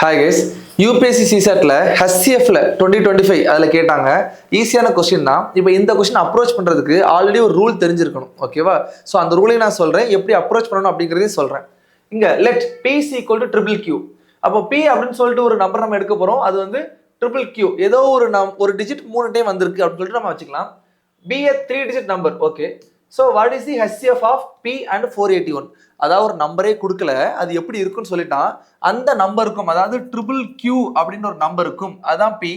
Hi guys, UPSC சிசெட்ல ஹெச்சிஎஃப்ல 2025 அதில் கேட்டாங்க. ஈஸியான கொஸ்டின் தான். இப்போ இந்த கொஸ்டின் அப்ரோச் பண்ணுறதுக்கு ஆல்ரெடி ஒரு ரூல் தெரிஞ்சிருக்கணும், ஓகேவா? ஸோ அந்த ரூலையும் நான் சொல்கிறேன், எப்படி அப்ரோச் பண்ணணும் அப்படிங்கிறதையும் சொல்கிறேன். இங்கே let P is equal to triple Q. அப்போ பி அப்படின்னு சொல்லிட்டு ஒரு நம்பர் நம்ம எடுக்க போகிறோம். அது வந்து ட்ரிபிள் கியூ, ஏதோ ஒரு டிஜிட் 3 டைம் வந்திருக்கு அப்படின்னு சொல்லிட்டு நம்ம வச்சுக்கலாம். P a 3 digit number, okay. So what is the HCF of P and 481? அதாவது ஒரு நம்பரே கொடுக்கல, அது எப்படி இருக்குன்னு சொல்லிட்டா அந்த நம்பருக்கும், அதாவது ட்ரிபிள் கியூ அப்படின்னு ஒரு நம்பருக்கும், அதான் பி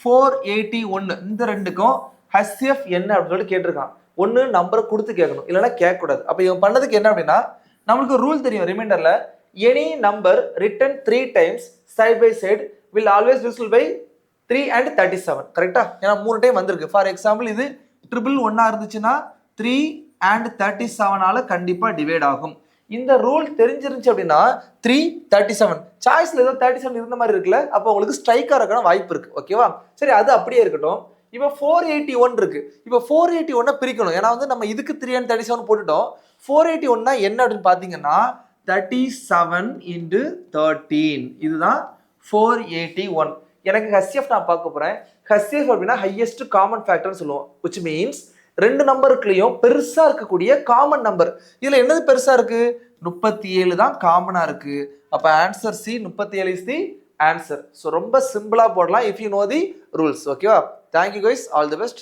481, இந்த ரெண்டுக்கும் ஹெச்சிஎஃப் என்ன அப்படின்னு சொல்லிட்டு கேட்டிருக்கான். ஒன்று நம்பரை கொடுத்து கேட்கணும், இல்லைன்னா கேட்கக்கூடாது. அப்போ இவன் பண்ணதுக்கு என்ன அப்படின்னா, நம்மளுக்கு ரூல் தெரியும் ரிமைண்டர்ல, any number written 3 times side by side will always divisible by 3 and 37. கரெக்டா? ஏன்னா 3 டைம் வந்திருக்கு. ஃபார் எக்ஸாம்பிள் இது ட்ரிபிள் 1 இருந்துச்சுன்னா 3 and 37 கண்டிப்பா டிவைட் ஆகும். இந்த ரூல் தெரிஞ்சிருந்துச்சு அப்படின்னா 3 37 சாய்ஸ்ல ஏதோ 37 இருந்த மாதிரி இருக்குல்ல, அப்போ உங்களுக்கு ஸ்ட்ரைக்கா இருக்கான வாய்ப்பு இருக்கு, ஓகேவா? சரி, அது அப்படியே இருக்கட்டும். இப்போ 481 இருக்கு. இப்போ 481 பிரிக்கணும். ஏன்னா வந்து நம்ம இதுக்கு 3 and 37 போட்டுட்டோம். 481 என்ன அப்படின்னு பாத்தீங்கன்னா 37 into 13, இதுதான் 481. எனக்கு ஹெச்சிஎஃப் நான் பார்க்க போறேன். ஹெச்சிஎஃப் அப்படின்னா ஹையஸ்ட் காமன் ஃபேக்டர்னு சொல்லுவோம், which means ரெண்டு நம்பருக்குள்ளேயும் பெருசா இருக்கக்கூடிய காமன் நம்பர். இதுல என்னது பெருசா இருக்கு? 37 தான் காமனா இருக்கு. அப்ப answer C, 37 is the answer. So ரொம்ப சிம்பிளா போடலாம் if you know the rules, ஓகேவா? Thank you guys, all the best.